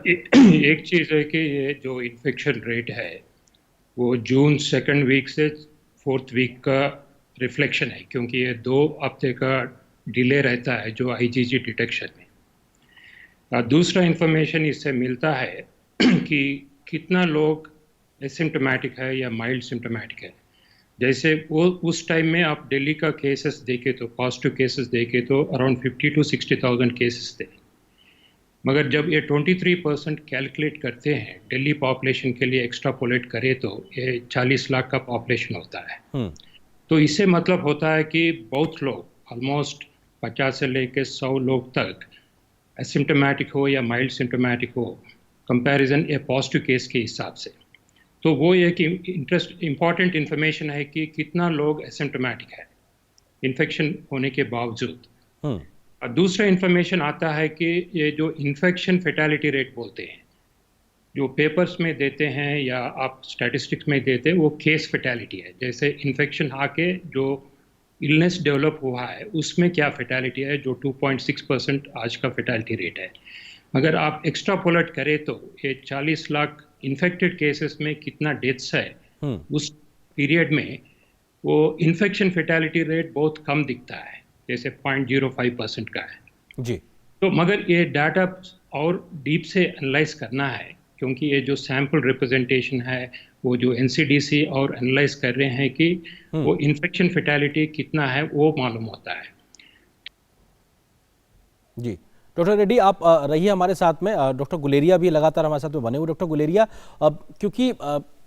एक चीज़ है कि ये जो इन्फेक्शन रेट है वो जून सेकंड वीक से फोर्थ वीक का रिफ्लेक्शन है, क्योंकि ये 2 हफ्ते का डिले रहता है जो आईजीजी डिटेक्शन में। दूसरा इंफॉर्मेशन इससे मिलता है कि कितना लोग एसिम्टोमेटिक है या माइल्ड सिम्टोमेटिक है। जैसे वो उस टाइम में आप दिल्ली का केसेस देखे तो पॉजिटिव केसेस देखे तो अराउंड 50 to 60,000 केसेस थे। मगर जब ये 23% कैलकुलेट करते हैं दिल्ली पॉपुलेशन के लिए एक्स्ट्रापोलेट करें तो ये 40 लाख का पॉपुलेशन होता है। तो इससे मतलब होता है कि बहुत लोग ऑलमोस्ट 50 से लेकर 100 लोग तक एसिम्टोमेटिक हो या माइल्ड सिम्टोमेटिक हो, कंपैरिजन ए पॉजिटिव केस के हिसाब से। तो वो एक इम्पॉर्टेंट इंफॉर्मेशन है कि कितना लोग एसिम्टोमेटिक है इन्फेक्शन होने के बावजूद। और दूसरा इंफॉर्मेशन आता है कि ये जो इन्फेक्शन फेटालिटी रेट बोलते हैं, जो पेपर्स में देते हैं या आप स्टैटिस्टिक्स में देते हैं, वो केस फेटालिटी है। जैसे इन्फेक्शन आके जो इलनेस डेवलप हुआ है उसमें क्या फेटालिटी है, जो 2.6% आज का फेटालिटी रेट है। मगर आप एक्स्ट्रापोलेट करें तो ये 40 लाख इन्फेक्टेड केसेस में कितना डेथ्स है उस पीरियड में, वो इन्फेक्शन फेटालिटी रेट बहुत कम दिखता है, जैसे 0.05% का है जी। तो मगर ये डाटा और डीप से एनालाइज करना है, क्योंकि ये जो सैंपल रिप्रेजेंटेशन है वो जो एनसीडीसी और एनालाइज कर रहे हैं कि वो इन्फेक्शन फेटालिटी कितना है वो मालूम होता है। जी डॉक्टर रेड्डी, आप रहिए हमारे साथ में। डॉक्टर गुलेरिया भी लगातार हमारे साथ में बने हुए। डॉक्टर गुलेरिया, क्योंकि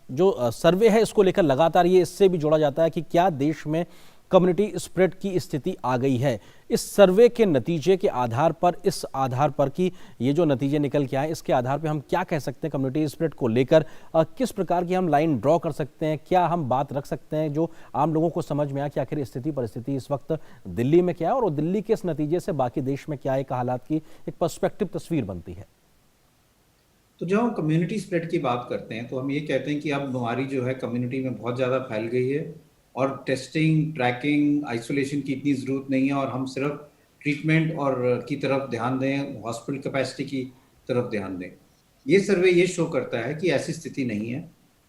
जो सर्वे है इसको लेकर लगातार ये इससे भी जोड़ा जाता है कि क्या देश में कम्युनिटी स्प्रेड की स्थिति आ गई है। इस सर्वे के नतीजे के आधार पर, इस आधार पर कि ये जो नतीजे निकल के आए, इसके आधार पर हम क्या कह सकते हैं कम्युनिटी स्प्रेड को लेकर? किस प्रकार की हम लाइन ड्रॉ कर सकते हैं? क्या हम बात रख सकते हैं जो आम लोगों को समझ में आए कि आखिर स्थिति परिस्थिति इस वक्त दिल्ली में क्या है और दिल्ली के इस नतीजे से बाकी देश में क्या एक हालात की एक पर्सपेक्टिव तस्वीर बनती है? तो जब हम कम्युनिटी स्प्रेड की बात करते हैं तो हम ये कहते हैं कि अब बीमारी जो है कम्युनिटी में बहुत ज़्यादा फैल गई है और टेस्टिंग, ट्रैकिंग, आइसोलेशन की इतनी ज़रूरत नहीं है और हम सिर्फ ट्रीटमेंट और की तरफ ध्यान दें, हॉस्पिटल कैपेसिटी की तरफ ध्यान दें। ये सर्वे ये शो करता है कि ऐसी स्थिति नहीं है।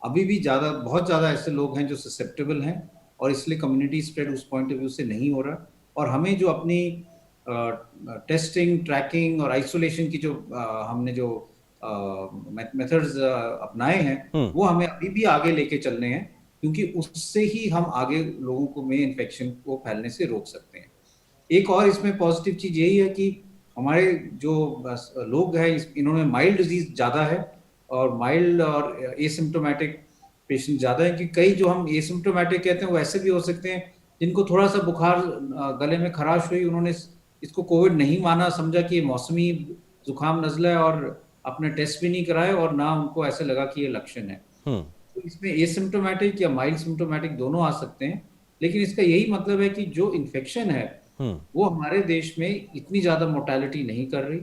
अभी भी बहुत ज़्यादा ऐसे लोग हैं जो ससेप्टेबल हैं और इसलिए कम्युनिटी स्प्रेड उस पॉइंट ऑफ व्यू से नहीं हो रहा। और हमें जो अपनी टेस्टिंग, ट्रैकिंग और आइसोलेशन की जो हमने जो मेथड्स अपनाए हैं वो हमें अभी भी आगे लेके चलने हैं, क्योंकि उससे ही हम आगे लोगों को में इन्फेक्शन को फैलने से रोक सकते हैं। एक और इसमें पॉजिटिव चीज यही है कि हमारे जो लोग हैं इन्होंने माइल्ड डिजीज ज्यादा है और माइल्ड और एसिम्प्टोमेटिक पेशेंट ज्यादा है, कि कई जो हम एसिम्प्टोमेटिक कहते हैं वो ऐसे भी हो सकते हैं जिनको थोड़ा सा बुखार, गले में खराश हुई, उन्होंने इसको कोविड नहीं माना, समझा कि ये मौसमी जुकाम नजला है और अपने टेस्ट भी नहीं कराए और ना उनको ऐसे लगा कि ये लक्षण है। तो इसमें एसिम्प्टोमेटिक या माइल्ड सिम्प्टोमेटिक दोनों आ सकते हैं, लेकिन इसका यही मतलब है कि जो इन्फेक्शन है वो हमारे देश में इतनी ज्यादा मोर्टेलिटी नहीं कर रही,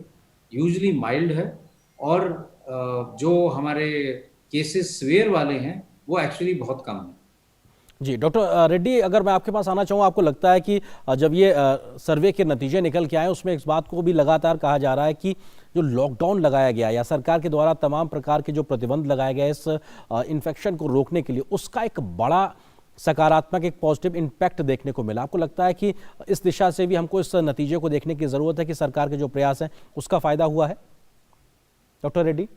यूजुअली माइल्ड है, और जो हमारे केसेस सीवियर वाले हैं वो एक्चुअली बहुत कम है। जी डॉक्टर रेड्डी, अगर मैं आपके पास आना चाहूँ, आपको लगता है कि जब ये सर्वे के नतीजे निकल के आए उसमें इस बात को भी लगातार कहा जा रहा है कि जो लॉकडाउन लगाया गया या सरकार के द्वारा तमाम प्रकार के जो प्रतिबंध लगाए गए इस इन्फेक्शन को रोकने के लिए, उसका एक बड़ा सकारात्मक एक पॉजिटिव इम्पैक्ट देखने को मिला? आपको लगता है कि इस दिशा से भी हमको इस नतीजे को देखने की ज़रूरत है कि सरकार के जो प्रयास हैं उसका फ़ायदा हुआ है? डॉक्टर रेड्डी।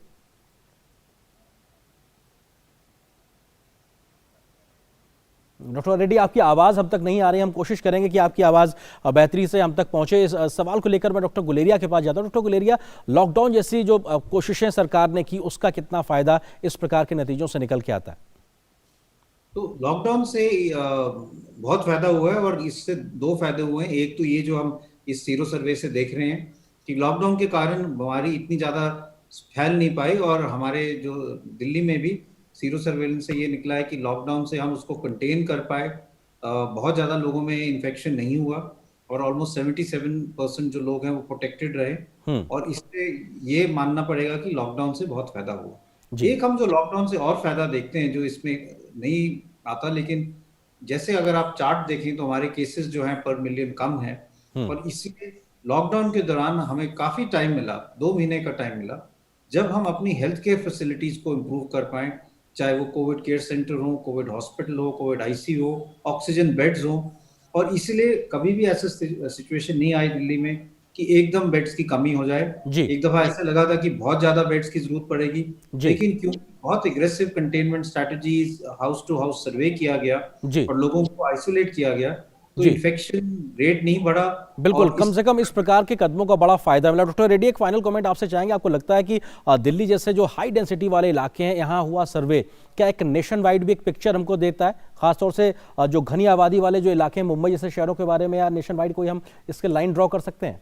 डॉक्टर रेड्डी, आपकी आवाज़ हम तक नहीं आ रही। हम कोशिश करेंगे कि आपकी आवाज़ बेहतरी से हम तक पहुंचे। इस सवाल को लेकर मैं डॉक्टर गुलेरिया के पास जाता हूं। डॉक्टर गुलेरिया, लॉकडाउन जैसी जो कोशिशें सरकार ने की उसका कितना फायदा इस प्रकार के नतीजों से निकल के आता है? तो लॉकडाउन से बहुत फायदा हुआ है और इससे दो फायदे हुए हैं। एक तो ये जो हम इस सीरो सर्वे से देख रहे हैं कि लॉकडाउन के कारण बीमारी इतनी ज़्यादा फैल नहीं पाई, और हमारे जो दिल्ली में भी सीरो सर्वेलेंस से ये निकला है कि लॉकडाउन से हम उसको कंटेन कर पाए, बहुत ज़्यादा लोगों में इन्फेक्शन नहीं हुआ और ऑलमोस्ट 77% जो लोग हैं वो प्रोटेक्टेड रहे, और इससे ये मानना पड़ेगा कि लॉकडाउन से बहुत फायदा हुआ। एक हम जो लॉकडाउन से और फायदा देखते हैं जो इसमें नहीं आता, लेकिन जैसे अगर आप चार्ट देखें तो हमारे केसेस जो हैं पर मिलियन कम है, और इसीलिए लॉकडाउन के दौरान हमें काफी टाइम मिला, 2 महीने का टाइम मिला जब हम अपनी हेल्थ केयर फैसिलिटीज को इम्प्रूव कर पाएं, चाहे वो कोविड केयर सेंटर हो, कोविड हॉस्पिटल हो, कोविड आईसीयू हो, ऑक्सीजन बेड्स हो। और इसलिए कभी भी ऐसा सिचुएशन नहीं आई दिल्ली में कि एकदम बेड्स की कमी हो जाए। जी एक दफा ऐसा लगा था कि बहुत ज्यादा बेड्स की जरूरत पड़ेगी, जी लेकिन क्योंकि बहुत aggressive containment strategies, house to house survey किया गया जी और लोगों को आइसोलेट किया गया, तो जी इन्फेक्शन रेट नहीं बढ़ा। बिल्कुल, और कम से कम इस प्रकार के कदमों का बड़ा फायदा मिला। डॉक्टर रेड्डी, एक फाइनल कमेंट आपसे चाहेंगे, आपको लगता है कि दिल्ली जैसे जो हाई डेंसिटी वाले इलाके हैं, यहाँ हुआ सर्वे क्या एक नेशन वाइड भी एक पिक्चर हमको देता है, खासतौर से जो घनी आबादी वाले जो इलाके हैं, मुंबई जैसे शहरों के बारे में, या नेशन वाइड कोई हम इसके लाइन ड्रॉ कर सकते हैं?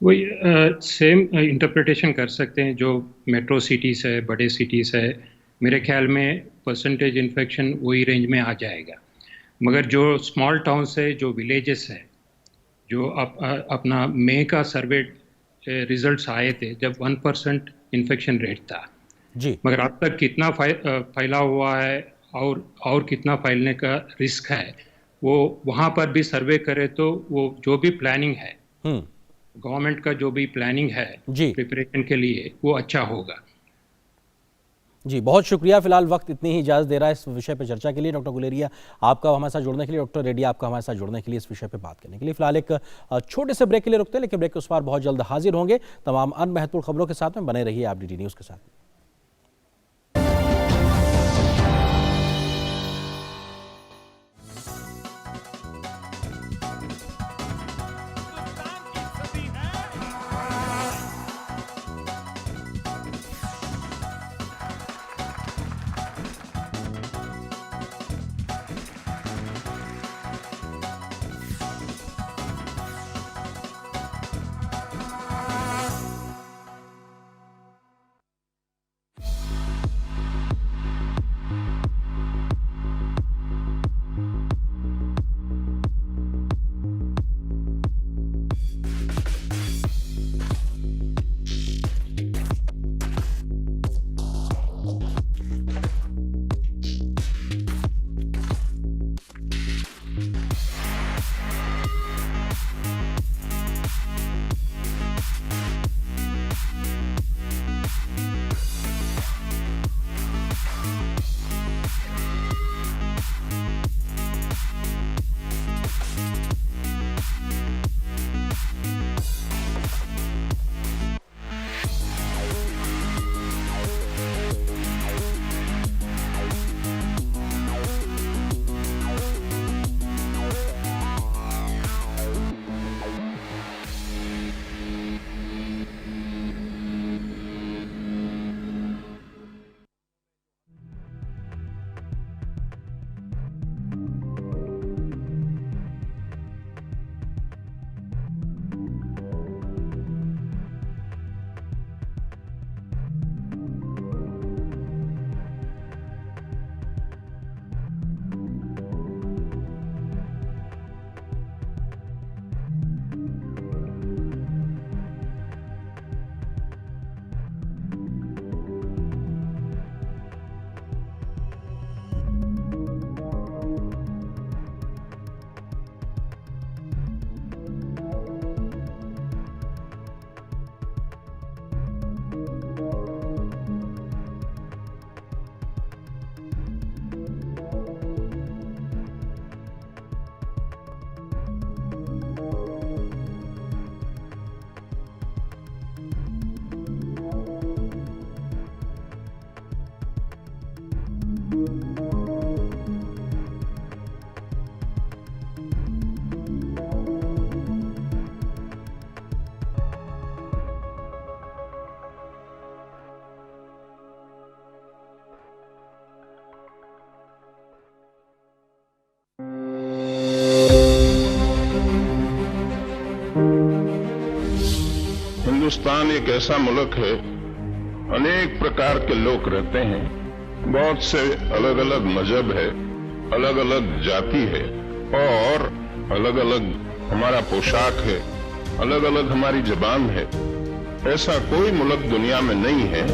वही सेम इंटरप्रिटेशन कर सकते हैं। जो मेट्रो सिटीज़ है, बड़े सिटीज़ है, मेरे ख्याल में परसेंटेज इन्फेक्शन वही रेंज में आ जाएगा। मगर जो स्मॉल टाउन्स है, जो विलेजेस है, जो अपना मई का सर्वे रिजल्ट्स आए थे जब 1% इन्फेक्शन रेट था, जी मगर अब तक कितना फैला हुआ है और कितना फैलने का रिस्क है, वो वहाँ पर भी सर्वे करे तो वो जो भी प्लानिंग है, हम्म गवर्नमेंट का जो भी प्लानिंग है जी प्रिपरेशन के लिए, वो अच्छा होगा। जी, बहुत शुक्रिया। फिलहाल वक्त इतनी ही इजाज़त दे रहा है इस विषय पर चर्चा के लिए। डॉक्टर गुलेरिया, आपका हमारे साथ जुड़ने के लिए, डॉक्टर रेड्डी आपका हमारे साथ जुड़ने के लिए, इस विषय पर बात करने के लिए। फिलहाल एक छोटे से ब्रेक के लिए रुकते हैं, लेकिन ब्रेक के उस पार बहुत जल्द हाजिर होंगे तमाम अन्य महत्वपूर्ण खबरों के साथ में। बने रहिए आप DD न्यूज़ के साथ। हिंदुस्तान एक ऐसा मुल्क है, अनेक प्रकार के लोग रहते हैं, बहुत से अलग अलग मजहब है, अलग अलग जाति है, और अलग अलग हमारा पोशाक है, अलग अलग हमारी जबान है। ऐसा कोई मुल्क दुनिया में नहीं है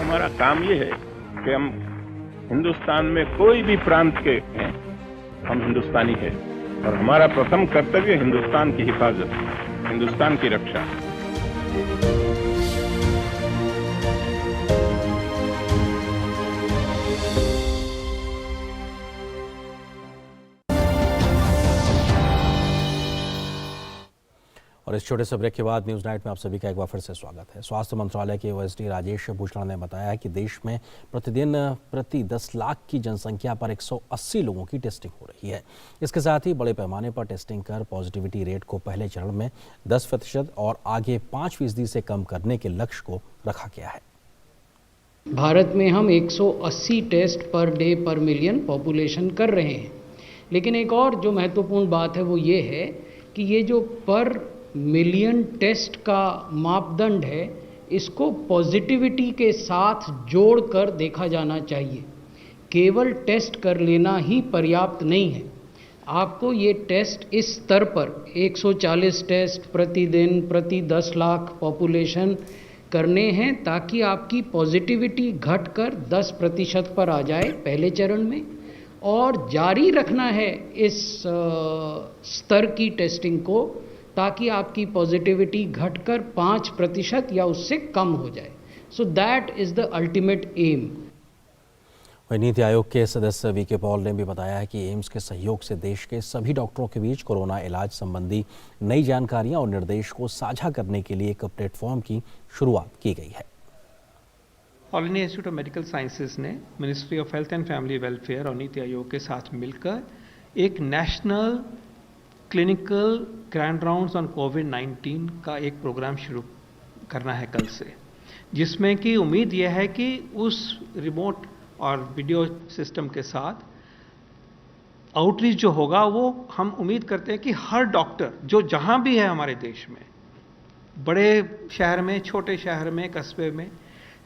हमारा काम ये है कि हम हिंदुस्तान में कोई भी प्रांत के हैं, हम हिंदुस्तानी हैं और हमारा प्रथम कर्तव्य हिंदुस्तान की हिफाजत, हिंदुस्तान की रक्षा। और इस छोटे से ब्रेक के बाद न्यूज़ नाइट में आप सभी का एक बार फिर से स्वागत है। स्वास्थ्य मंत्रालय के ओएसडी राजेश भूषण ने बताया है कि देश में प्रतिदिन प्रति 10 लाख की जनसंख्या पर 180 लोगों की टेस्टिंग हो रही है। इसके साथ ही बड़े पैमाने पर टेस्टिंग कर पॉजिटिविटी रेट को पहले चरण में 10% और आगे 5% से कम करने के लक्ष्य को रखा गया है। भारत में हम 180 टेस्ट पर डे पर मिलियन पॉपुलेशन कर रहे हैं, लेकिन एक और जो महत्वपूर्ण बात है वो ये है कि ये जो पर मिलियन टेस्ट का मापदंड है, इसको पॉजिटिविटी के साथ जोड़कर देखा जाना चाहिए। केवल टेस्ट कर लेना ही पर्याप्त नहीं है। आपको ये टेस्ट इस स्तर पर 140 टेस्ट प्रतिदिन प्रति 10 लाख पॉपुलेशन करने हैं ताकि आपकी पॉजिटिविटी घटकर 10% पर आ जाए पहले चरण में, और जारी रखना है इस स्तर की टेस्टिंग को ताकि आपकी पॉजिटिविटी घटकर 5% या उससे कम हो जाए। So that is the ultimate aim. वहीं नीति आयोग के सदस्य वीके पॉल ने भी बताया है कि एम्स के सहयोग से देश के सभी डॉक्टरों के बीच कोरोना इलाज संबंधी नई जानकारियां और निर्देश को साझा करने के लिए एक प्लेटफॉर्म की शुरुआत की गई है। All India Institute of Medical Sciences ने Ministry of Health and Family Welfare और नीति आयोग के साथ मिलकर एक national clinical grand rounds on कोविड-19 का एक प्रोग्राम शुरू करना है कल से, जिसमें कि उम्मीद यह है कि उस रिमोट और वीडियो सिस्टम के साथ आउटरीच जो होगा वो हम उम्मीद करते हैं कि हर डॉक्टर जो जहां भी है हमारे देश में, बड़े शहर में, छोटे शहर में, कस्बे में,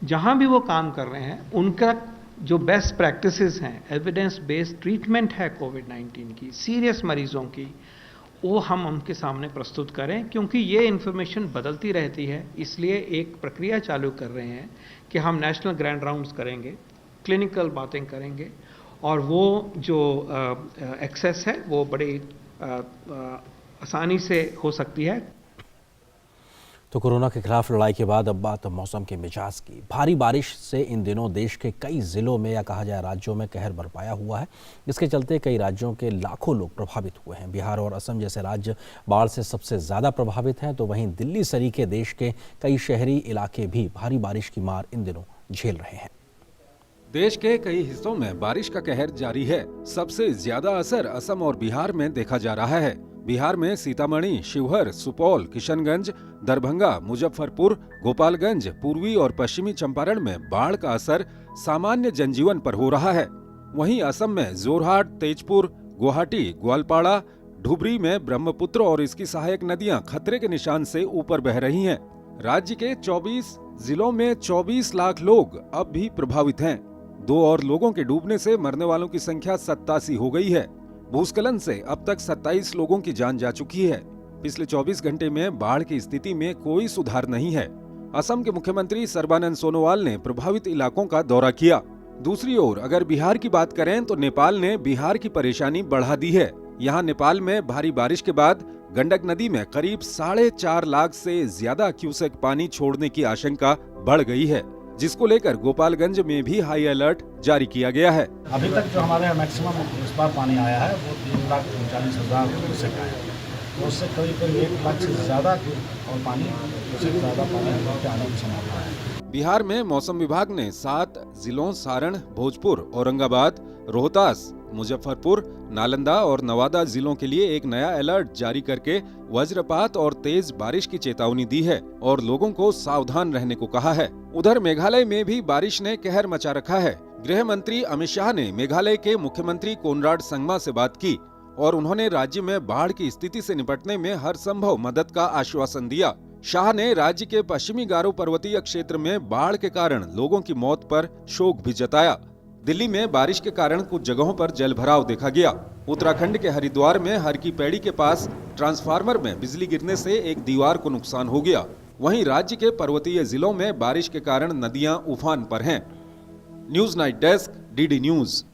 जहां भी वो काम कर रहे हैं, उनका जो बेस्ट प्रैक्टिसेस हैं, एविडेंस बेस्ड ट्रीटमेंट है कोविड-19 की, सीरियस मरीजों की, वो हम उनके सामने प्रस्तुत करें। क्योंकि ये इन्फॉर्मेशन बदलती रहती है, इसलिए एक प्रक्रिया चालू कर रहे हैं कि हम नेशनल ग्रैंड राउंड्स करेंगे, क्लिनिकल बातें करेंगे, और वो जो एक्सेस है वो बड़ी आसानी से हो सकती है। तो कोरोना के खिलाफ लड़ाई के बाद अब बात मौसम के मिजाज की। भारी बारिश से इन दिनों देश के कई जिलों में या कहा जाए राज्यों में कहर बरपाया हुआ है। इसके चलते कई राज्यों के लाखों लोग प्रभावित हुए हैं। बिहार और असम जैसे राज्य बाढ़ से सबसे ज़्यादा प्रभावित हैं, तो वहीं दिल्ली सरीखे देश के कई शहरी इलाके भी भारी बारिश की मार इन दिनों झेल रहे हैं। देश के कई हिस्सों में बारिश का कहर जारी है। सबसे ज्यादा असर असम और बिहार में देखा जा रहा है। बिहार में सीतामढ़ी, शिवहर, सुपौल, किशनगंज, दरभंगा, मुजफ्फरपुर, गोपालगंज, पूर्वी और पश्चिमी चंपारण में बाढ़ का असर सामान्य जनजीवन पर हो रहा है। वहीं असम में जोरहाट, तेजपुर, गुवाहाटी, ग्वालपाड़ा, धुबरी में ब्रह्मपुत्र और इसकी सहायक नदियां खतरे के निशान से ऊपर बह रही हैं। राज्य के 24 जिलों में 24 लाख लोग अब भी प्रभावित हैं। 2 और लोगों के डूबने से मरने वालों की संख्या 87 हो गई है। भूस्खलन से अब तक 27 लोगों की जान जा चुकी है। पिछले 24 घंटे में बाढ़ की स्थिति में कोई सुधार नहीं है। असम के मुख्यमंत्री सर्बानंद सोनोवाल ने प्रभावित इलाकों का दौरा किया। दूसरी ओर अगर बिहार की बात करें तो नेपाल ने बिहार की परेशानी बढ़ा दी है। यहाँ नेपाल में भारी बारिश के बाद गंडक नदी में करीब 4.5 लाख से ज्यादा क्यूसेक पानी छोड़ने की आशंका बढ़ गई है, जिसको लेकर गोपालगंज में भी हाई अलर्ट जारी किया गया है। अभी तक जो हमारे मैक्सिमम इस बार पानी आया है वो 3,39,000 क्यूसेक आया है। तो उससे करीब 1 लाख से ज्यादा और पानी उससे ज्यादा पानी आने की संभावना है। बिहार में मौसम विभाग ने 7 जिलों सारण, भोजपुर, औरंगाबाद, रोहतास, मुजफ्फरपुर, नालंदा और नवादा जिलों के लिए एक नया अलर्ट जारी करके वज्रपात और तेज बारिश की चेतावनी दी है और लोगों को सावधान रहने को कहा है। उधर मेघालय में भी बारिश ने कहर मचा रखा है। गृह मंत्री अमित शाह ने मेघालय के मुख्यमंत्री कोनराड संगमा से बात की और उन्होंने राज्य में बाढ़ की स्थिति से निपटने में हर संभव मदद का आश्वासन दिया। शाह ने राज्य के पश्चिमी गारो पर्वतीय क्षेत्र में बाढ़ के कारण लोगों की मौत पर शोक भी जताया। दिल्ली में बारिश के कारण कुछ जगहों पर जलभराव देखा गया। उत्तराखंड के हरिद्वार में हर की पैड़ी के पास ट्रांसफार्मर में बिजली गिरने से एक दीवार को नुकसान हो गया। वहीं राज्य के पर्वतीय जिलों में बारिश के कारण नदियां उफान पर हैं। News night desk, DD news.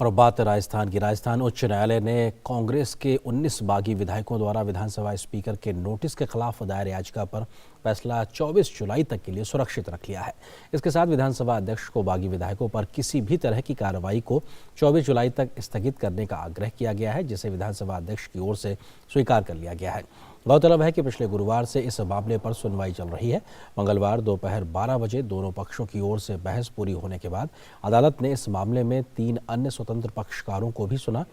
और अब बात राजस्थान की। राजस्थान उच्च न्यायालय ने कांग्रेस के 19 बागी विधायकों द्वारा विधानसभा स्पीकर के नोटिस के खिलाफ दायर याचिका पर फैसला 24 जुलाई तक के लिए सुरक्षित रख लिया है। इसके साथ विधानसभा अध्यक्ष को बागी विधायकों पर किसी भी तरह की कार्रवाई को 24 जुलाई तक स्थगित करने का आग्रह किया गया है, जिसे विधानसभा अध्यक्ष की ओर से स्वीकार कर लिया गया है। गौरतलब है कि पिछले गुरुवार से इस मामले पर सुनवाई चल रही है। मंगलवार दोपहर 12 बजे दोनों पक्षों की ओर से बहस पूरी होने के बाद अदालत ने इस मामले में 3 अन्य स्वतंत्र पक्षकारों को भी सुना।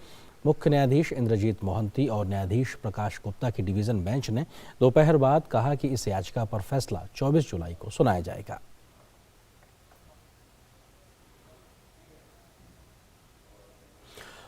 मुख्य न्यायाधीश इंद्रजीत मोहंती और न्यायाधीश प्रकाश गुप्ता की डिवीजन बेंच ने दोपहर बाद कहा कि इस याचिका पर फैसला 24 जुलाई को सुनाया जाएगा।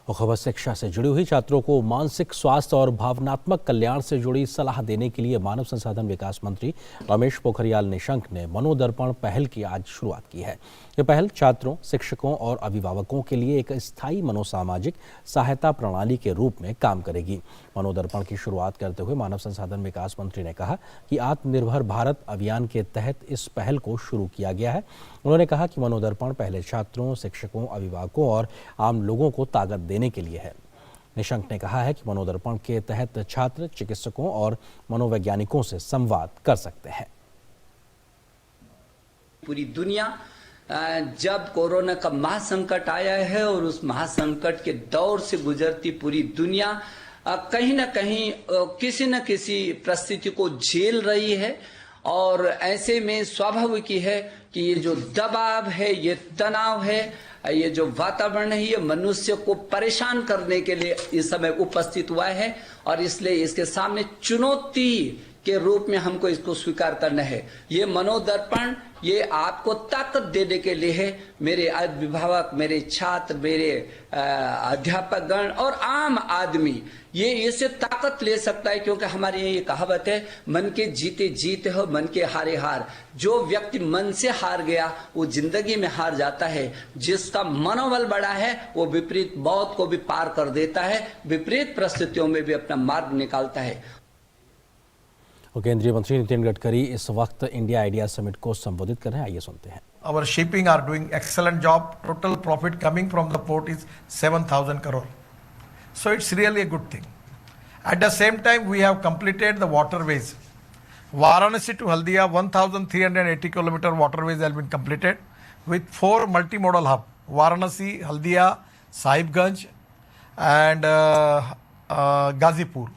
और खबर शिक्षा से जुड़ी हुई। छात्रों को मानसिक स्वास्थ्य और भावनात्मक कल्याण से जुड़ी सलाह देने के लिए मानव संसाधन विकास मंत्री रमेश पोखरियाल निशंक ने मनोदर्पण पहल की आज शुरुआत की है। यह पहल छात्रों, शिक्षकों और अभिभावकों के लिए एक स्थायी मनोसामाजिक सहायता प्रणाली के रूप में काम करेगी। मनोदर्पण की शुरुआत करते हुए मानव संसाधन विकास मंत्री ने कहा कि आत्मनिर्भर भारत अभियान के तहत इस पहल को शुरू किया गया है। उन्होंने कहा कि मनोदर्पण पहले छात्रों, शिक्षकों, अभिभावकों और आम लोगों को ताकत देने के लिए है। निशंक ने कहा है कि मनोदर्पण के तहत छात्र चिकित्सकों और मनोवैज्ञानिकों से संवाद कर सकते हैं। पूरी दुनिया जब कोरोना का महासंकट आया है और उस महासंकट के दौर से गुजरती पूरी दुनिया कहीं न कहीं किसी न किसी परिस्थिति को झेल रही है। और ऐसे में स्वाभाविक है कि ये जो दबाव है, ये तनाव है, ये जो वातावरण है, ये मनुष्य को परेशान करने के लिए इस समय उपस्थित हुआ है। और इसलिए इसके सामने चुनौती के रूप में हमको इसको स्वीकार करना है। ये मनोदर्पण ये आपको ताकत देने के लिए है। मेरे अभिभावक, मेरे छात्र, मेरे अध्यापकगण और आम आदमी ये इससे ताकत ले सकता है, क्योंकि हमारे ये कहावत है, मन के जीते जीत हो, मन के हारे हार। जो व्यक्ति मन से हार गया वो जिंदगी में हार जाता है। जिसका मनोबल बड़ा है वो विपरीत मौत को भी पार कर देता है, विपरीत परिस्थितियों में भी अपना मार्ग निकालता है। और केंद्रीय मंत्री नितिन गडकरी इस वक्त इंडिया आइडिया समिट को संबोधित कर रहे हैं। आइए सुनते हैं। Our shipping are doing excellent job. Total profit coming from the port is 7,000 crore. So it's really a good thing. At the same time, we have completed the waterways. Varanasi to Haldia, 1,380 kilometer waterways have been completed with 4 multimodal hub. Varanasi, Haldia, Sahibganj and Gazipur.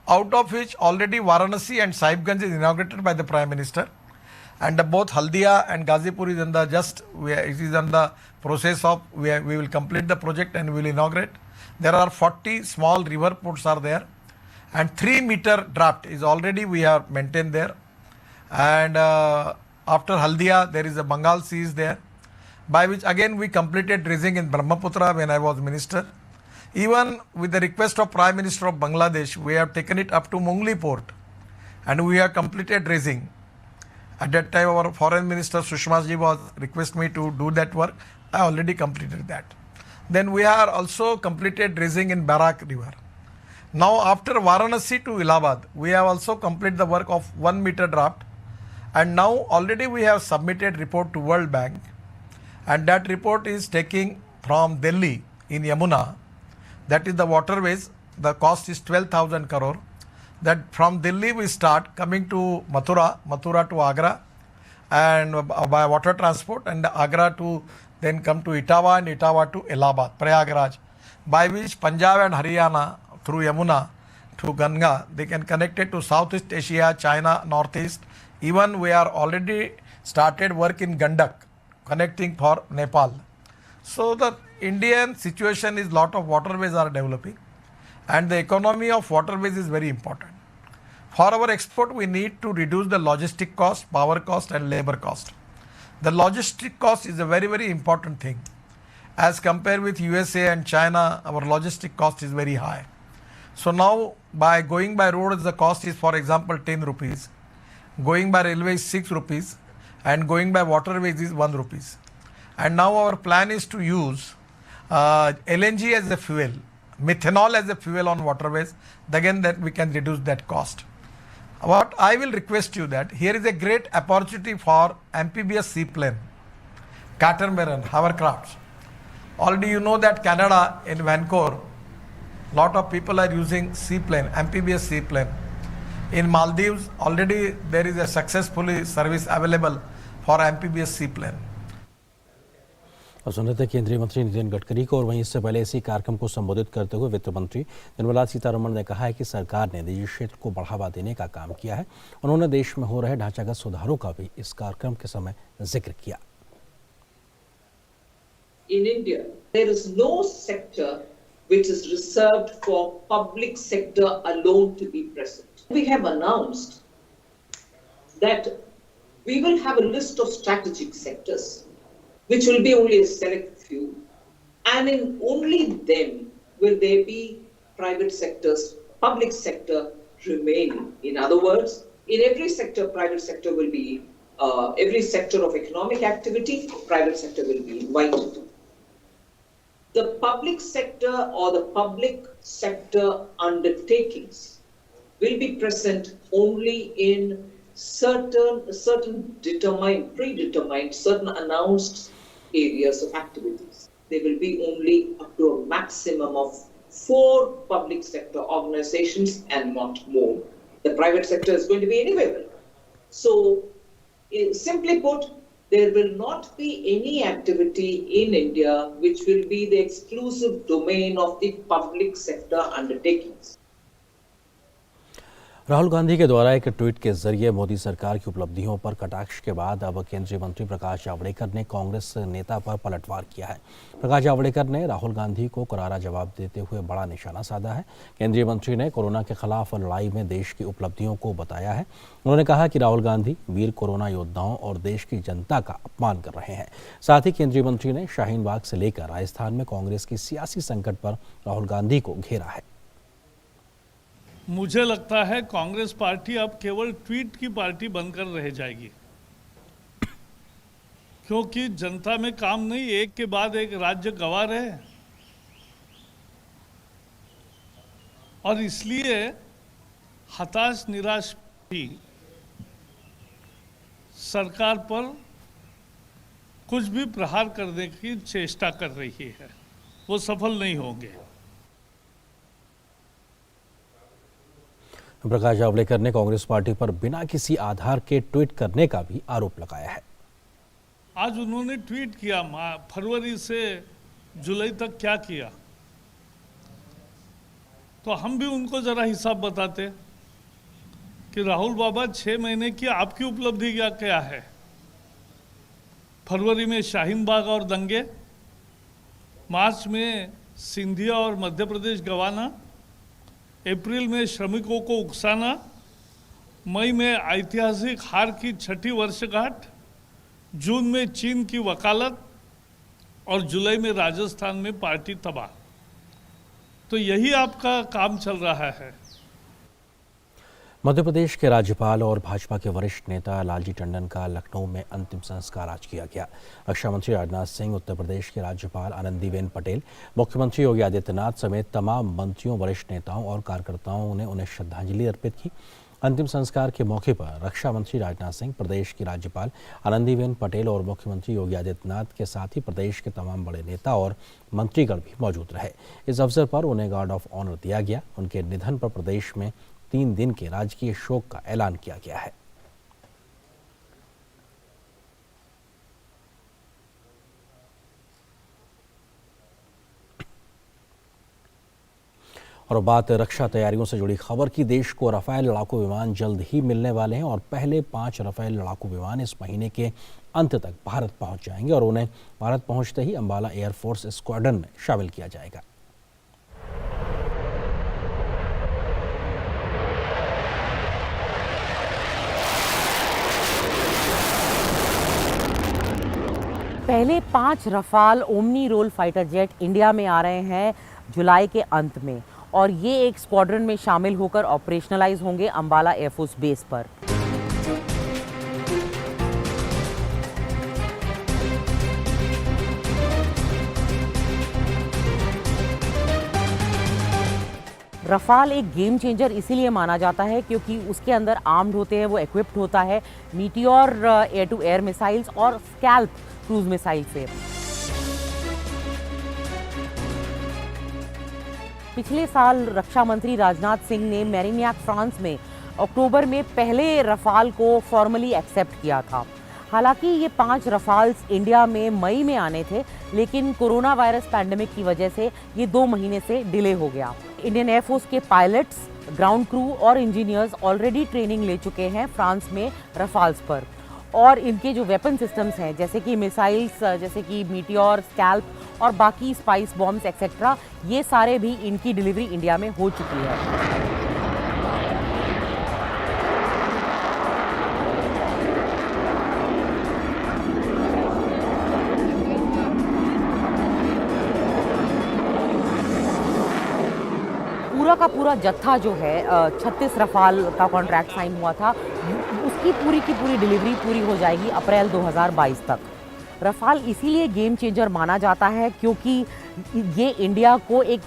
Out of which already Varanasi and Sahibganj is inaugurated by the Prime Minister, and both Haldia and Gazipur is in the it is in the process of we will complete the project and we will inaugurate. There are 40 small river ports are there, and 3-meter draft is already we have maintained there. And after Haldia there is a Bengal Sea is there, by which again we completed dredging in Brahmaputra when I was minister. Even with the request of Prime Minister of Bangladesh, we have taken it up to Mungli port and we have completed dredging. At that time our foreign minister Sushma ji was request me to do that work. I already completed that. Then we are also completed dredging in Barak river. Now after Varanasi to Allahabad, we have also completed the work of 1-meter draft, and now already we have submitted report to World Bank, and that report is taking from Delhi in Yamuna. That is the waterways, the cost is 12,000 crore. That from Delhi we start coming to Mathura to Agra, and by water transport, and Agra to then come to Etawah, and Etawah to Allahabad, Prayagraj, by which Punjab and Haryana through Yamuna to Ganga, they can connect it to Southeast Asia, China, Northeast. Even we are already started work in Gandak, connecting for Nepal. So the Indian situation is lot of waterways are developing, and the economy of waterways is very important. For our export, we need to reduce the logistic cost, power cost and labor cost. The logistic cost is a very, very important thing. As compared with USA and China, our logistic cost is very high. So now by going by road, the cost is, for example, 10 rupees. Going by railway is 6 rupees, and going by waterways is 1 rupees. And now our plan is to use LNG as a fuel, methanol as a fuel on waterways. Again, that we can reduce that cost. What I will request you that here is a great opportunity for amphibious seaplane, catamaran, hovercrafts. Already you know that Canada in Vancouver, lot of people are using seaplane, amphibious seaplane. In Maldives, already there is a successfully service available for amphibious seaplane. और सुन रहे थे केंद्रीय मंत्री नितिन गडकरी को, और वहीं इससे पहले इसी कार्यक्रम को संबोधित करते हुए वित्त मंत्री निर्मला सीतारमण ने कहा है कि सरकार ने निजी क्षेत्र को बढ़ावा देने का काम किया है। उन्होंने देश में हो रहे ढांचागत सुधारों का भी इस कार्यक्रम के समय जिक्र किया। In India, there is no sector which is reserved for public sector alone to be present. We have announced that we will have a list of strategic sectors, which will be only a select few, and in only them will there be private sectors, public sector remaining. In other words, in every sector, private sector will be, every sector of economic activity, private sector will be invited. The public sector or the public sector undertakings will be present only in certain determined, predetermined, certain announced areas of activities. They will be only up to a maximum of 4 public sector organizations and not more. The private sector is going to be anywhere. So, simply put, there will not be any activity in India which will be the exclusive domain of the public sector undertakings. Rahul Gandhi के द्वारा एक tweet के जरिए मोदी सरकार की उपलब्धियों पर कटाक्ष के बाद अब केंद्रीय मंत्री प्रकाश जावड़ेकर ने कांग्रेस नेता पर पलटवार किया है। प्रकाश जावड़ेकर ने राहुल गांधी को करारा जवाब देते हुए बड़ा निशाना साधा है। केंद्रीय मंत्री ने कोरोना के खिलाफ लड़ाई में देश की उपलब्धियों को बताया है। उन्होंने कहा कि राहुल गांधी वीर कोरोना योद्धाओं और देश की जनता का अपमान कर रहे हैं। साथ ही केंद्रीय मंत्री ने शाहीन बाग से लेकर राजस्थान में कांग्रेस की सियासी संकट पर राहुल गांधी को घेरा है। मुझे लगता है कांग्रेस पार्टी अब केवल ट्वीट की पार्टी बनकर रह जाएगी, क्योंकि जनता में काम नहीं, एक के बाद एक राज्य गंवा रहे, और इसलिए हताश निराश भी सरकार पर कुछ भी प्रहार करने की चेष्टा कर रही है, वो सफल नहीं होंगे। प्रकाश जावड़ेकर ने कांग्रेस पार्टी पर बिना किसी आधार के ट्वीट करने का भी आरोप लगाया है। आज उन्होंने ट्वीट किया, फरवरी से जुलाई तक क्या किया, तो हम भी उनको जरा हिसाब बताते कि राहुल बाबा 6 महीने की आपकी उपलब्धि क्या है। फरवरी में शाहीन बाग और दंगे, मार्च में सिंधिया और मध्य प्रदेश गंवाना, अप्रैल में श्रमिकों को उकसाना, मई में ऐतिहासिक हार की 6ठी वर्षगांठ, जून में चीन की वकालत और जुलाई में राजस्थान में पार्टी तबाह। तो यही आपका काम चल रहा है। मध्य प्रदेश के राज्यपाल और भाजपा के वरिष्ठ नेता लालजी टंडन का लखनऊ में अंतिम संस्कार आज किया गया। रक्षा मंत्री राजनाथ सिंह, उत्तर प्रदेश के राज्यपाल आनंदीबेन पटेल, मुख्यमंत्री योगी आदित्यनाथ समेत तमाम मंत्रियों, वरिष्ठ नेताओं और कार्यकर्ताओं ने उन्हें श्रद्धांजलि अर्पित की। अंतिम संस्कार के मौके पर रक्षा मंत्री राजनाथ सिंह, प्रदेश की राज्यपाल आनंदीबेन पटेल और मुख्यमंत्री योगी आदित्यनाथ के साथ ही प्रदेश के तमाम बड़े नेता और मंत्रीगण भी मौजूद रहे। इस अवसर पर उन्हें गार्ड ऑफ ऑनर दिया गया। उनके निधन पर प्रदेश में 3 दिन के राजकीय शोक का ऐलान किया गया है। और बात रक्षा तैयारियों से जुड़ी खबर की। देश को राफेल लड़ाकू विमान जल्द ही मिलने वाले हैं और पहले 5 राफेल लड़ाकू विमान इस महीने के अंत तक भारत पहुंच जाएंगे और उन्हें भारत पहुंचते ही अंबाला एयरफोर्स स्क्वाड्रन में शामिल किया जाएगा। पहले 5 Rafale omni role fighter jet India में आ रहे हैं जुलाई के अंत में, और ये एक स्क्वाड्रन में शामिल होकर ऑपरेशनलाइज होंगे अंबाला एयरफोर्स बेस पर। रफाल एक गेम चेंजर इसीलिए माना जाता है क्योंकि उसके अंदर आर्म्ड होते हैं, वो इक्विप्ड होता है Meteor air to air missiles और स्कैल्प क्रूज मिसाइल से। पिछले साल रक्षा मंत्री राजनाथ सिंह ने मेरिन्याक फ्रांस में अक्टूबर में पहले रफाल को फॉर्मली एक्सेप्ट किया था। हालांकि ये 5 रफाल्स इंडिया में मई में आने थे, लेकिन कोरोना वायरस पैंडेमिक की वजह से ये 2 महीने से डिले हो गया। इंडियन एयरफोर्स के पायलट्स, ग्राउंड क्रू और इंजीनियर्स ऑलरेडी ट्रेनिंग ले चुके हैं फ्रांस में रफाल्स पर, और इनके जो वेपन सिस्टम्स हैं जैसे कि मिसाइल्स, जैसे कि मीटियोर, स्कैल्प और बाकी स्पाइस बॉम्ब्स एक्सेट्रा, ये सारे भी इनकी डिलीवरी इंडिया में हो चुकी है। पूरा का पूरा जत्था जो है 36 रफाल का कॉन्ट्रैक्ट साइन हुआ था, उसकी पूरी की पूरी डिलीवरी पूरी हो जाएगी अप्रैल 2022 तक। रफाल इसीलिए गेम चेंजर माना जाता है क्योंकि ये इंडिया को एक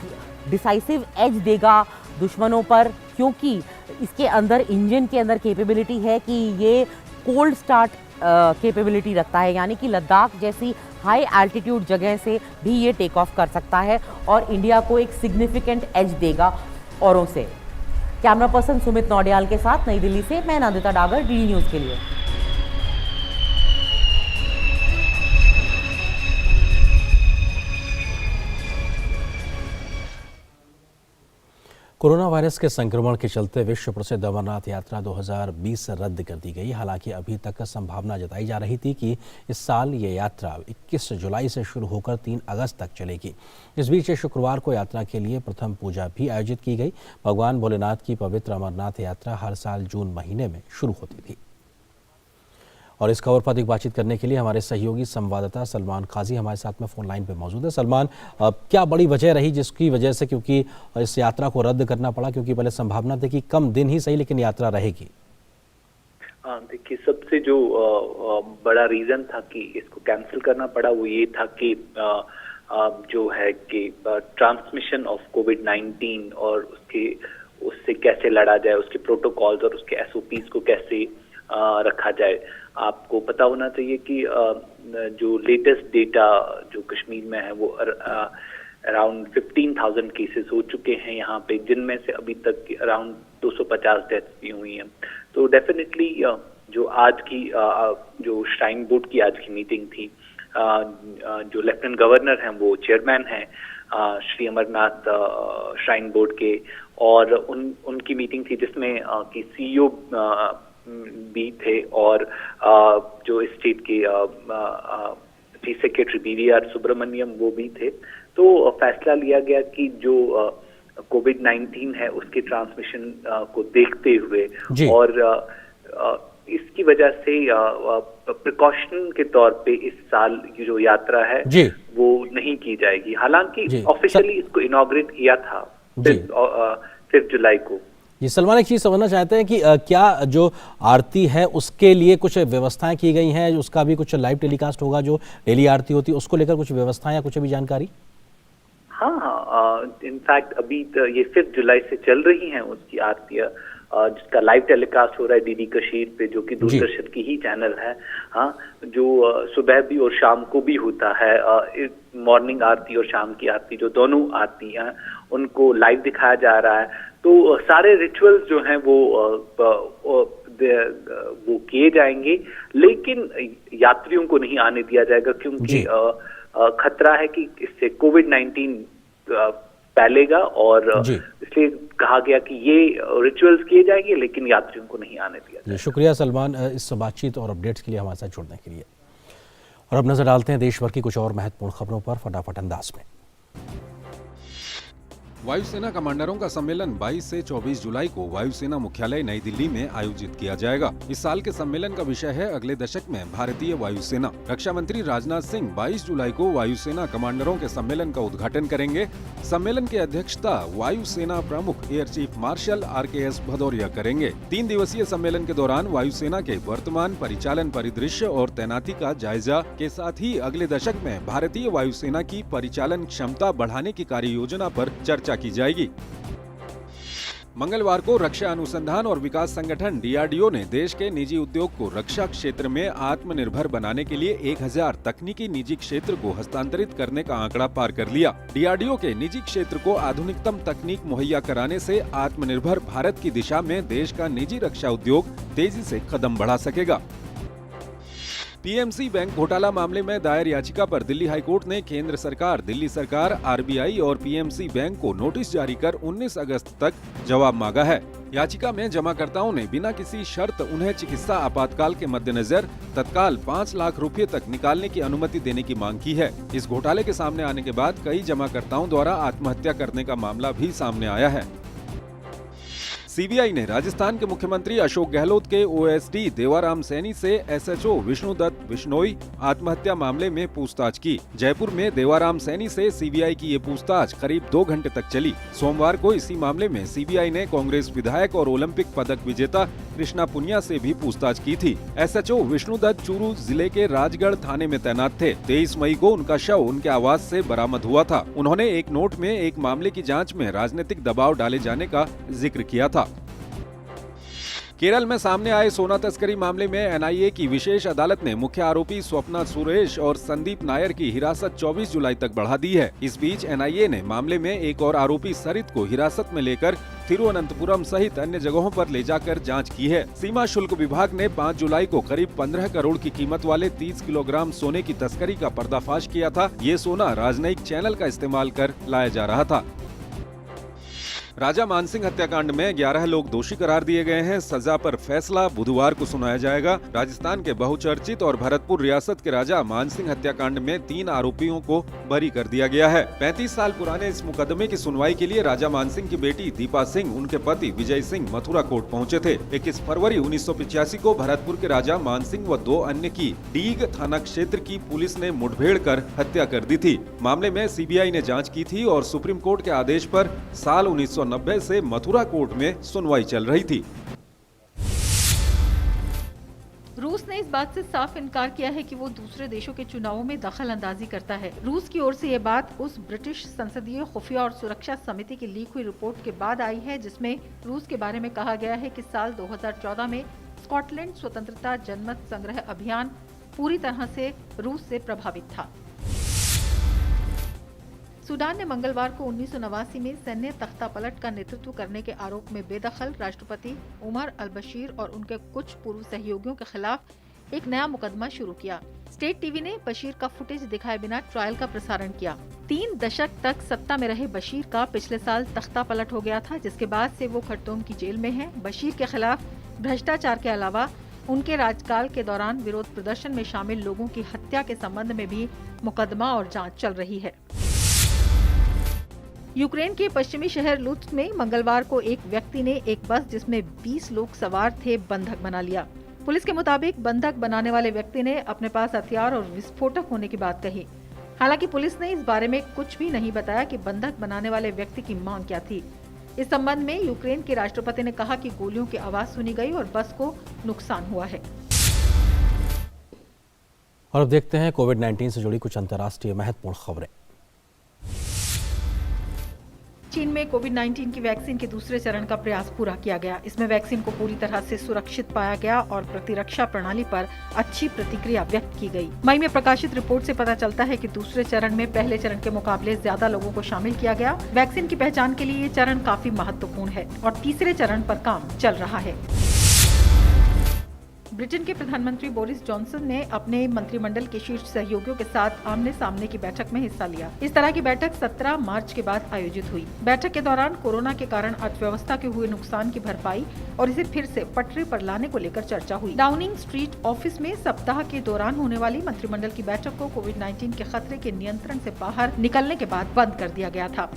डिसाइसिव एज देगा दुश्मनों पर, क्योंकि इसके अंदर इंजन के अंदर कैपेबिलिटी है कि ये कोल्ड स्टार्ट कैपेबिलिटी रखता है, यानी कि लद्दाख जैसी हाई एल्टीट्यूड जगह से भी ये टेक ऑफ कर सकता है और इंडिया को एक सिग्निफिकेंट एज देगा औरों से। कैमरा पर्सन सुमित नौडियाल के साथ नई दिल्ली से मैं नंदिता डागर, डीडी न्यूज़ के लिए। कोरोना वायरस के संक्रमण के चलते विश्व प्रसिद्ध अमरनाथ यात्रा 2020 रद्द कर दी गई। हालांकि अभी तक संभावना जताई जा रही थी कि इस साल ये यात्रा 21 जुलाई से शुरू होकर 3 अगस्त तक चलेगी। इस बीच शुक्रवार को यात्रा के लिए प्रथम पूजा भी आयोजित की गई। भगवान भोलेनाथ की पवित्र अमरनाथ यात्रा हर साल जून महीने में शुरू होती थी। और इस खबर पर अधिक बातचीत करने के लिए हमारे सहयोगी संवाददाता सलमान काजी हमारे साथ में फोन लाइन पे मौजूद है। सलमान, क्या बड़ी वजह रही जिसकी वजह से क्योंकि इस यात्रा को रद्द करना पड़ा, क्योंकि पहले संभावना थी कि कम दिन ही सही लेकिन यात्रा रहेगी? देखिए, सबसे जो बड़ा रीजन था कि इसको कैंसिल करना पड़ा वो ये था कि जो है कि ट्रांसमिशन ऑफ कोविड-19 और उससे कैसे लड़ा जाए, उसके प्रोटोकॉल्स और उसके SOPs को कैसे रखा जाए। आपको पता होना चाहिए कि जो लेटेस्ट डेटा जो कश्मीर में है वो अराउंड 15,000 केसेस हो चुके हैं यहाँ पे, जिनमें से अभी तक अराउंड 250 डेथ्स भी हुई हैं। तो डेफिनेटली जो आज की जो श्राइन बोर्ड की आज की मीटिंग थी, जो लेफ्टिनेंट गवर्नर हैं वो चेयरमैन हैं श्री अमरनाथ श्राइन बोर्ड के, और उनकी मीटिंग थी जिसमें कि CEO भी थे और जो स्टेट के चीफ सेक्रेटरी BVR सुब्रमण्यम वो भी थे। तो फैसला लिया गया कि जो कोविड-19 है उसके ट्रांसमिशन को देखते हुए और इसकी वजह से प्रिकॉशन के तौर पे इस साल की जो यात्रा है वो नहीं की जाएगी। हालांकि ऑफिशियली इसको इनॉग्रेट किया था 5 जुलाई को। जी सलमान, एक चीज़ समझना चाहते हैं कि क्या जो आरती है उसके लिए कुछ व्यवस्थाएं की गई हैं, उसका भी कुछ लाइव टेलीकास्ट होगा, जो डेली आरती होती है उसको लेकर कुछ व्यवस्थाएं या कुछ भी जानकारी? हाँ, इनफैक्ट अभी तो ये 5 जुलाई से चल रही हैं उसकी आरतियाँ, जिसका लाइव टेलीकास्ट हो रहा है DD कशीर पे, जो कि दूरदर्शन की ही चैनल है। हाँ, जो सुबह भी और शाम को भी होता है, मॉर्निंग आरती और शाम की आरती, जो दोनों आरती हैं उनको लाइव दिखाया जा रहा है। तो सारे रिचुअल्स जो हैं वो किए जाएंगे, लेकिन यात्रियों को नहीं आने दिया जाएगा क्योंकि खतरा है कि इससे कोविड-19 फैलेगा, और इसलिए कहा गया कि ये रिचुअल्स किए जाएंगे लेकिन यात्रियों को नहीं आने दिया जाएगा। शुक्रिया सलमान इस बातचीत और अपडेट्स के लिए हमारे साथ जुड़ने के लिए। और अब नजर डालते हैं देश भर की कुछ और महत्वपूर्ण खबरों पर फटाफट अंदाज में। वायुसेना कमांडरों का सम्मेलन 22 से 24 जुलाई को वायुसेना मुख्यालय नई दिल्ली में आयोजित किया जाएगा। इस साल के सम्मेलन का विषय है अगले दशक में भारतीय वायुसेना। रक्षा मंत्री राजनाथ सिंह 22 जुलाई को वायुसेना कमांडरों के सम्मेलन का उद्घाटन करेंगे। सम्मेलन की अध्यक्षता वायुसेना प्रमुख air chief marshal RKS Bhadauria करेंगे। 3 दिवसीय सम्मेलन के दौरान वायुसेना के वर्तमान परिचालन परिदृश्य और तैनाती का जायजा के साथ ही अगले दशक में भारतीय वायुसेना की परिचालन क्षमता बढ़ाने की कार्य योजना पर चर्चा की जाएगी। मंगलवार को रक्षा अनुसंधान और विकास संगठन DRDO ने देश के निजी उद्योग को रक्षा क्षेत्र में आत्मनिर्भर बनाने के लिए 1000 तकनीकी निजी क्षेत्र को हस्तांतरित करने का आंकड़ा पार कर लिया। DRDO के निजी क्षेत्र को आधुनिकतम तकनीक मुहैया कराने से आत्मनिर्भर भारत की दिशा में देश का निजी रक्षा उद्योग तेजी से कदम बढ़ा सकेगा। PMC बैंक घोटाला मामले में दायर याचिका पर दिल्ली हाईकोर्ट ने केंद्र सरकार, दिल्ली सरकार, RBI और PMC बैंक को नोटिस जारी कर 19 अगस्त तक जवाब मांगा है। याचिका में जमाकर्ताओं ने बिना किसी शर्त उन्हें चिकित्सा आपातकाल के मद्देनजर तत्काल 5 लाख रुपए तक निकालने की अनुमति देने की मांग की है। इस घोटाले के सामने आने के बाद कई जमाकर्ताओं द्वारा आत्महत्या करने का मामला भी सामने आया है। CBI ने राजस्थान के मुख्यमंत्री अशोक गहलोत के OSD देवाराम सैनी से SHO विष्णुदत्त बिश्नोई आत्महत्या मामले में पूछताछ की। जयपुर में देवाराम सैनी से CBI की ये पूछताछ करीब 2 घंटे तक चली। सोमवार को इसी मामले में CBI ने कांग्रेस विधायक और ओलंपिक पदक विजेता कृष्णा पुनिया से भी पूछताछ की थी। SHO विष्णुदत्त चूरू जिले के राजगढ़ थाने में तैनात थे। 23 मई को उनका शव उनके आवास से बरामद हुआ था। उन्होंने एक नोट में एक मामले की जांच में राजनीतिक दबाव डाले जाने का जिक्र किया था। केरल में सामने आए सोना तस्करी मामले में NIA की विशेष अदालत ने मुख्य आरोपी स्वप्ना सुरेश और संदीप नायर की हिरासत 24 जुलाई तक बढ़ा दी है। इस बीच NIA ने मामले में एक और आरोपी सरित को हिरासत में लेकर तिरुवनंतपुरम सहित अन्य जगहों पर ले जाकर जांच की है। सीमा शुल्क विभाग ने 5 जुलाई को करीब 15 करोड़ की कीमत वाले 30 किलोग्राम सोने की तस्करी का पर्दाफाश किया था। ये सोना राजनयिक चैनल का इस्तेमाल कर लाया जा रहा था। राजा मानसिंह हत्याकांड में 11 लोग दोषी करार दिए गए हैं। सजा पर फैसला बुधवार को सुनाया जाएगा। राजस्थान के बहुचर्चित और भरतपुर रियासत के राजा मानसिंह हत्याकांड में 3 आरोपियों को बरी कर दिया गया है। 35 साल पुराने इस मुकदमे की सुनवाई के लिए राजा मानसिंह की बेटी दीपा सिंह, उनके पति विजय सिंह मथुरा कोर्ट पहुंचे थे। 21 फरवरी 1985 को भरतपुर के राजा मानसिंह व 2 अन्य की डीग थाना क्षेत्र की पुलिस ने मुठभेड़ कर हत्या कर दी थी। मामले में CBI ने जाँच की थी और सुप्रीम कोर्ट के आदेश पर साल 1990 से मथुरा कोर्ट में सुनवाई चल रही थी। रूस ने इस बात से साफ इनकार किया है कि वो दूसरे देशों के चुनावों में दखल अंदाजी करता है। रूस की ओर से ये बात उस ब्रिटिश संसदीय खुफिया और सुरक्षा समिति की लीक हुई रिपोर्ट के बाद आई है, जिसमें रूस के बारे में कहा गया है कि साल 2014 में स्कॉटलैंड स्वतंत्रता जनमत संग्रह अभियान पूरी तरह से रूस से प्रभावित था। सूडान ने मंगलवार को 1989 में सैन्य तख्तापलट का नेतृत्व करने के आरोप में बेदखल राष्ट्रपति उमर अल-बशीर और उनके कुछ पूर्व सहयोगियों के खिलाफ एक नया मुकदमा शुरू किया। स्टेट टीवी ने बशीर का फुटेज दिखाए बिना ट्रायल का प्रसारण किया। 3 दशक तक सत्ता में रहे बशीर का पिछले साल तख्तापलट हो गया था, जिसके बाद से वो खरतूम की जेल में है। बशीर के खिलाफ भ्रष्टाचार के अलावा उनके राज्यकाल के दौरान विरोध प्रदर्शन में शामिल लोगों की हत्या के संबंध में भी मुकदमा और जाँच चल रही है। यूक्रेन के पश्चिमी शहर लुत्स्क में मंगलवार को एक व्यक्ति ने एक बस जिसमें 20 लोग सवार थे बंधक बना लिया। पुलिस के मुताबिक बंधक बनाने वाले व्यक्ति ने अपने पास हथियार और विस्फोटक होने की बात कही। हालांकि पुलिस ने इस बारे में कुछ भी नहीं बताया कि बंधक बनाने वाले व्यक्ति की मांग क्या थी। इस संबंध में यूक्रेन के राष्ट्रपति ने कहा कि गोलियों की आवाज सुनी गई और बस को नुकसान हुआ है। और अब देखते हैं कोविड-19 से जुड़ी कुछ अंतर्राष्ट्रीय महत्वपूर्ण खबरें। चीन में कोविड-19 की वैक्सीन के दूसरे चरण का प्रयास पूरा किया गया। इसमें वैक्सीन को पूरी तरह से सुरक्षित पाया गया और प्रतिरक्षा प्रणाली पर अच्छी प्रतिक्रिया व्यक्त की गई। मई में प्रकाशित रिपोर्ट से पता चलता है कि दूसरे चरण में पहले चरण के मुकाबले ज्यादा लोगों को शामिल किया गया। वैक्सीन की पहचान के लिए ये चरण काफी महत्वपूर्ण है और तीसरे चरण पर काम चल रहा है। ब्रिटेन के प्रधानमंत्री बोरिस जॉनसन ने अपने मंत्रिमंडल के शीर्ष सहयोगियों के साथ आमने सामने की बैठक में हिस्सा लिया। इस तरह की बैठक 17 मार्च के बाद आयोजित हुई। बैठक के दौरान कोरोना के कारण अर्थव्यवस्था के हुए नुकसान की भरपाई और इसे फिर से पटरी पर लाने को लेकर चर्चा हुई। डाउनिंग स्ट्रीट ऑफिस में सप्ताह के दौरान होने वाली मंत्रिमंडल की बैठक को कोविड-19 के खतरे के नियंत्रण से बाहर निकलने के बाद बंद कर दिया गया था।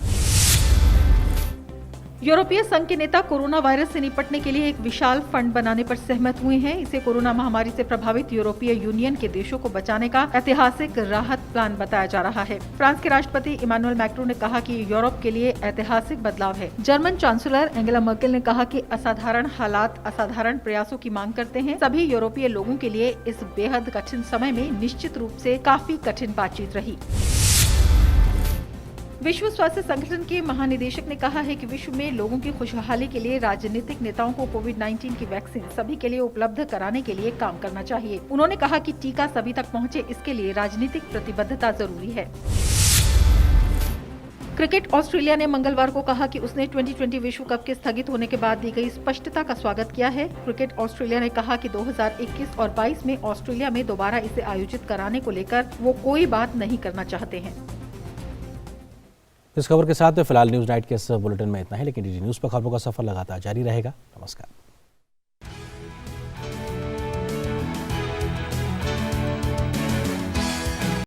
यूरोपीय संघ के नेता कोरोना वायरस से निपटने के लिए एक विशाल फंड बनाने पर सहमत हुए हैं। इसे कोरोना महामारी से प्रभावित यूरोपीय यूनियन के देशों को बचाने का ऐतिहासिक राहत प्लान बताया जा रहा है। फ्रांस के राष्ट्रपति इमानुएल मैक्रों ने कहा कि यूरोप के लिए ऐतिहासिक बदलाव है। जर्मन चांसलर एंगेला मर्केल ने कहा कि असाधारण हालात असाधारण प्रयासों की मांग करते हैं। सभी यूरोपीय लोगों के लिए इस बेहद कठिन समय में निश्चित रूप से काफी कठिन बातचीत रही। विश्व स्वास्थ्य संगठन के महानिदेशक ने कहा है कि विश्व में लोगों की खुशहाली के लिए राजनीतिक नेताओं को कोविड-19 की वैक्सीन सभी के लिए उपलब्ध कराने के लिए काम करना चाहिए। उन्होंने कहा कि टीका सभी तक पहुंचे, इसके लिए राजनीतिक प्रतिबद्धता जरूरी है। क्रिकेट ऑस्ट्रेलिया ने मंगलवार को कहा कि उसने 2020 विश्व कप के स्थगित होने के बाद दी गई स्पष्टता का स्वागत किया है। क्रिकेट ऑस्ट्रेलिया ने कहा कि 2021 और 22 में ऑस्ट्रेलिया में दोबारा इसे आयोजित कराने को लेकर वो कोई बात नहीं करना चाहते हैं। इस खबर के साथ फिलहाल न्यूज नाइट के इस बुलेटिन में इतना है, लेकिन डीडी न्यूज पर खबरों का सफर लगातार जारी रहेगा। नमस्कार।